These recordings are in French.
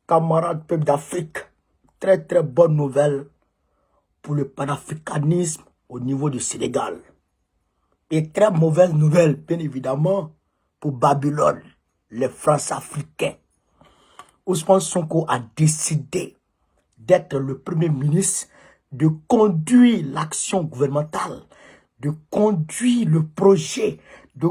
camarades peuple d'Afrique, très très bonne nouvelle pour le panafricanisme au niveau du Sénégal. Et très mauvaise nouvelle, bien évidemment, pour Babylone, les France-Africains. Ousmane Sonko a décidé d'être le premier ministre, de conduire l'action gouvernementale, de conduire le projet, de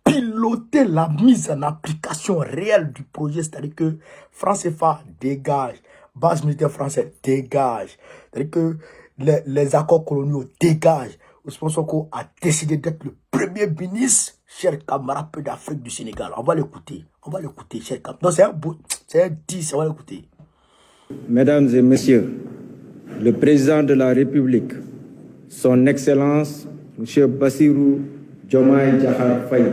piloter la mise en application réelle du projet. C'est-à-dire que France CFA dégage, base militaire française dégage, c'est-à-dire que les accords coloniaux dégagent. Ousmane Sonko a décidé d'être le premier ministre, chers camarades peu d'Afrique du Sénégal. On va l'écouter, chers camarades. Non, c'est un 10, on va l'écouter. Mesdames et messieurs, le président de la République, son Excellence, M. Bassirou Diomaye Diakhar Faye,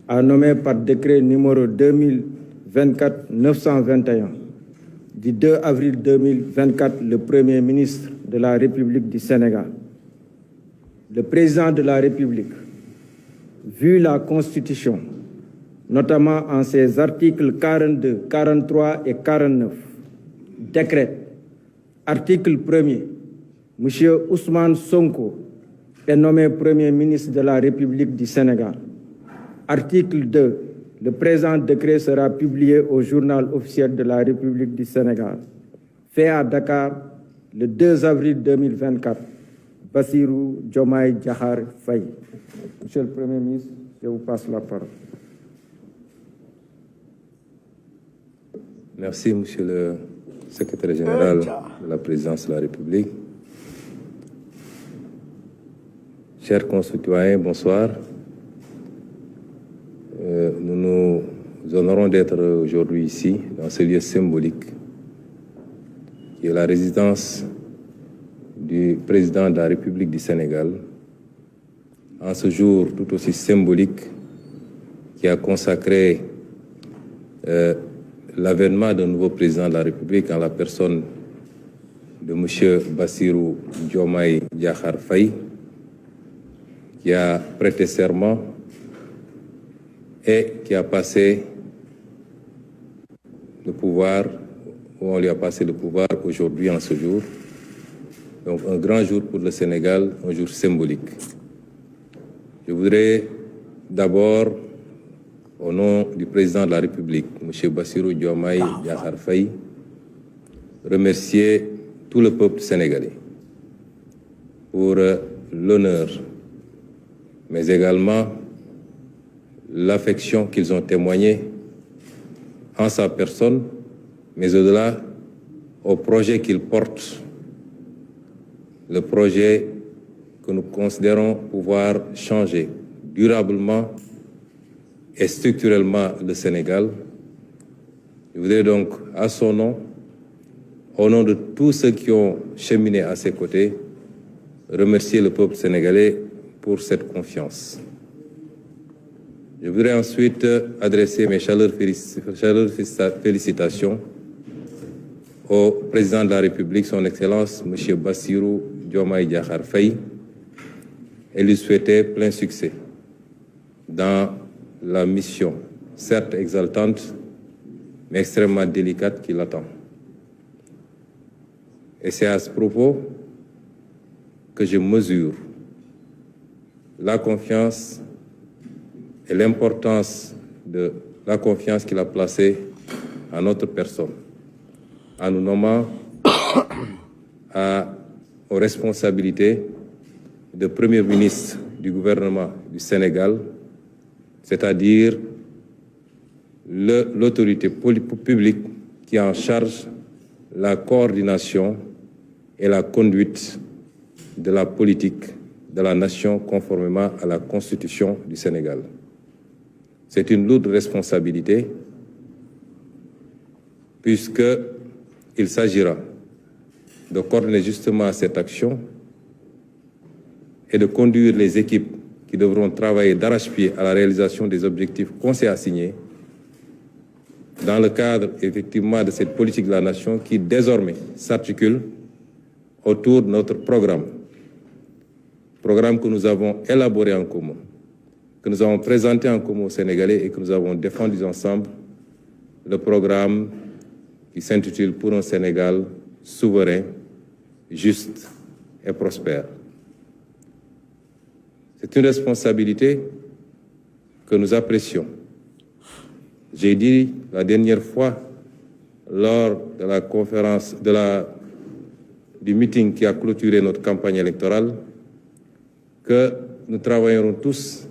a nommé par décret numéro 2024-921 du 2 avril 2024 le Premier ministre de la République du Sénégal. Le président de la République, vu la Constitution, notamment en ses articles 42, 43 et 49, décrète, article 1er, M. Ousmane Sonko est nommé Premier ministre de la République du Sénégal. Article 2, le présent décret sera publié au journal officiel de la République du Sénégal. Fait à Dakar le 2 avril 2024. Bassirou Diomaye Diakhar Faye. Monsieur le Premier ministre, je vous passe la parole. Merci, Monsieur le Secrétaire général de la Présidence de la République. Chers concitoyens, bonsoir. Nous nous honorons d'être aujourd'hui ici, dans ce lieu symbolique, qui est la résidence du président de la République du Sénégal, en ce jour tout aussi symbolique qui a consacré l'avènement d'un nouveau président de la République en la personne de M. Bassirou Diomaye Diakhar Faye, qui a prêté serment et qui a passé le pouvoir, où on lui a passé le pouvoir aujourd'hui en ce jour. Donc un grand jour pour le Sénégal, un jour symbolique. Je voudrais d'abord, au nom du président de la République, M. Bassirou Diomaye Diakhar Faye, remercier tout le peuple sénégalais pour l'honneur, mais également l'affection qu'ils ont témoignée en sa personne, mais au-delà, au projet qu'il porte, le projet que nous considérons pouvoir changer durablement et structurellement le Sénégal. Je voudrais donc, à son nom, au nom de tous ceux qui ont cheminé à ses côtés, remercier le peuple sénégalais pour cette confiance. Je voudrais ensuite adresser mes chaleureuses félicitations au président de la République, son Excellence, M. Bassirou Diomaye Diakhar Faye, et lui souhaiter plein succès dans la mission, certes exaltante, mais extrêmement délicate qui l'attend. Et c'est à ce propos que je mesure la confiance et l'importance de la confiance qu'il a placée en notre personne, en nous nommant aux responsabilités de Premier ministre du gouvernement du Sénégal, c'est-à-dire l'autorité publique qui est en charge la coordination et la conduite de la politique de la nation conformément à la Constitution du Sénégal. C'est une lourde responsabilité puisqu'il s'agira de coordonner justement cette action et de conduire les équipes qui devront travailler d'arrache-pied à la réalisation des objectifs qu'on s'est assignés dans le cadre effectivement de cette politique de la nation qui désormais s'articule autour de notre programme que nous avons élaboré en commun, que nous avons présenté en commun aux Sénégalais et que nous avons défendu ensemble, le programme qui s'intitule « Pour un Sénégal souverain, juste et prospère ». C'est une responsabilité que nous apprécions. J'ai dit la dernière fois, lors de la conférence, du meeting qui a clôturé notre campagne électorale, que nous travaillerons tous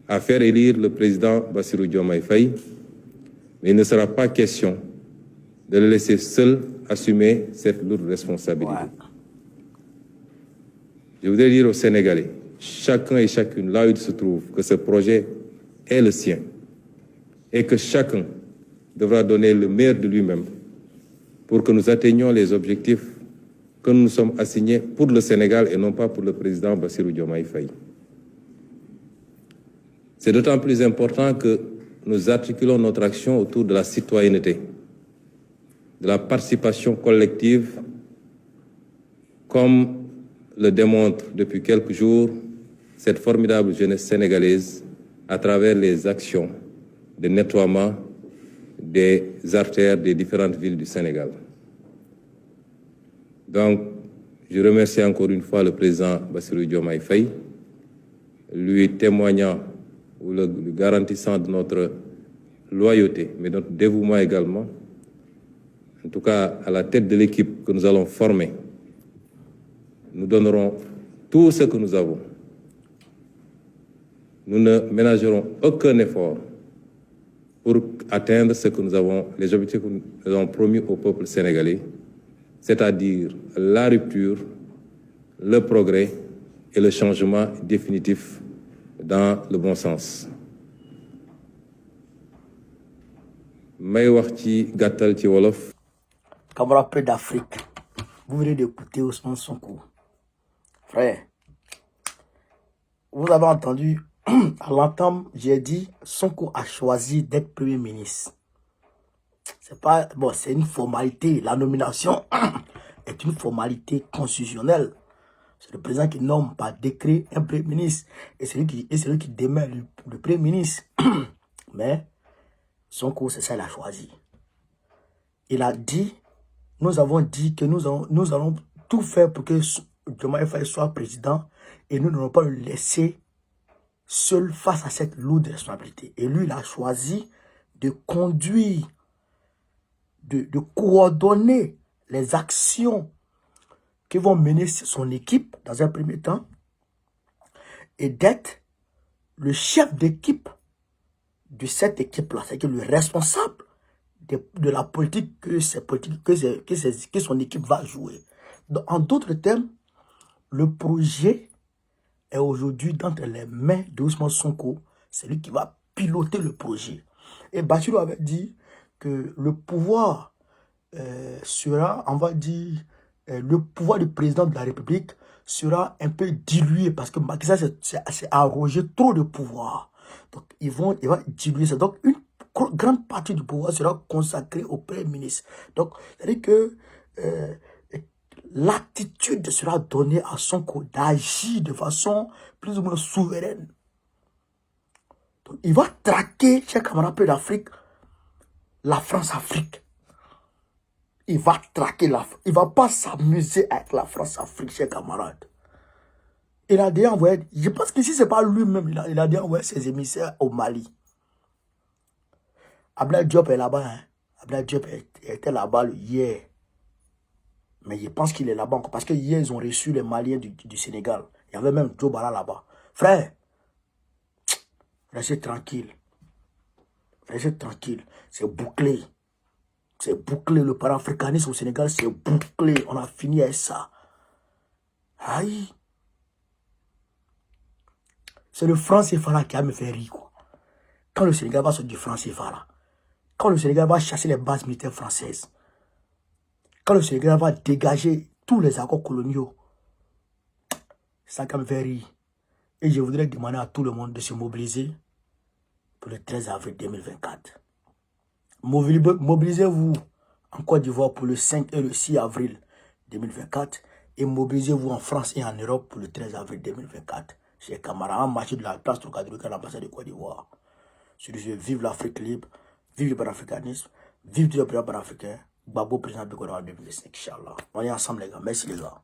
à faire élire le président Bassirou Diomaye Faye, mais il ne sera pas question de le laisser seul assumer cette lourde responsabilité. Ouais. Je voudrais dire aux Sénégalais, chacun et chacune, là où il se trouve, que ce projet est le sien et que chacun devra donner le meilleur de lui-même pour que nous atteignions les objectifs que nous nous sommes assignés pour le Sénégal et non pas pour le président Bassirou Diomaye Faye. C'est d'autant plus important que nous articulons notre action autour de la citoyenneté, de la participation collective, comme le démontre depuis quelques jours cette formidable jeunesse sénégalaise à travers les actions de nettoiement des artères des différentes villes du Sénégal. Donc, je remercie encore une fois le président Bassirou Diomaye Faye, lui témoignant ou le garantissant de notre loyauté, mais de notre dévouement également, en tout cas à la tête de l'équipe que nous allons former. Nous donnerons tout ce que nous avons. Nous ne ménagerons aucun effort pour atteindre ce que nous avons, les objectifs que nous avons promis au peuple sénégalais, c'est-à-dire la rupture, le progrès et le changement définitif dans le bon sens. may wax ci gàttal ci wolof. Camarades peu d'Afrique, vous venez d'écouter Ousmane Sonko. Frère, vous avez entendu, à l'entame, j'ai dit, Sonko a choisi d'être Premier ministre. C'est pas, bon, c'est une formalité. La nomination est une formalité constitutionnelle. C'est le président qui nomme par décret un Premier ministre. Et c'est lui qui démet le Premier ministre. Mais Sonko, c'est ça qu'il a choisi. Il a dit, nous avons dit que nous allons tout faire pour que Diomaye Faye soit président et nous n'allons pas le laisser seul face à cette lourde responsabilité. Et lui, il a choisi de conduire, de coordonner les actions que vont mener son équipe dans un premier temps et d'être le chef d'équipe de cette équipe-là, c'est-à-dire le responsable de la politique que son équipe va jouer. Donc, en d'autres termes, le projet est aujourd'hui dans les mains d'Ousmane Sonko. C'est lui qui va piloter le projet. Et Bassirou avait dit que le pouvoir sera, on va dire, le pouvoir du président de la République sera un peu dilué parce que Macky Sall s'est arrogé trop de pouvoir. Donc, il va diluer ça. Donc, une grande partie du pouvoir sera consacrée au Premier ministre. Donc, c'est-à-dire que l'attitude sera donnée à Sonko d'agir de façon plus ou moins souveraine. Donc, il va traquer, chers camarades d'Afrique, la France-Afrique. Il va traquer l'Afrique. Il ne va pas s'amuser avec la France-Afrique, chers camarades. Il a déjà envoyé, je pense qu'ici, ce n'est pas lui-même, il a déjà envoyé ses émissaires au Mali. Abdoulaye Diop est là-bas. Hein. Abdoulaye Diop était là-bas hier. Mais je pense qu'il est là-bas encore. Parce que hier, ils ont reçu les Maliens du Sénégal. Il y avait même Joe Bala là-bas. Frère, restez tranquille. Restez tranquille. C'est bouclé. C'est bouclé. Le panafricanisme au Sénégal, c'est bouclé. On a fini avec ça. Aïe. C'est le franc CFA qui a me fait rire. Quoi. Quand le Sénégal va sortir du franc CFA, quand le Sénégal va chasser les bases militaires françaises, quand le Sénégal va dégager tous les accords coloniaux, ça qui me fait rire. Et je voudrais demander à tout le monde de se mobiliser pour le 13 avril 2024. Mobilisez-vous en Côte d'Ivoire pour le 5 et le 6 avril 2024 et mobilisez-vous en France et en Europe pour le 13 avril 2024. Chers camarades, en marché de la place Trocadéro à l'ambassade de Côte d'Ivoire. Je dis vive l'Afrique libre, vive le panafricanisme, vive le développement panafricain. Babo président Biko en 2025, Inch'Allah. On est ensemble, les gars. Merci, les gars.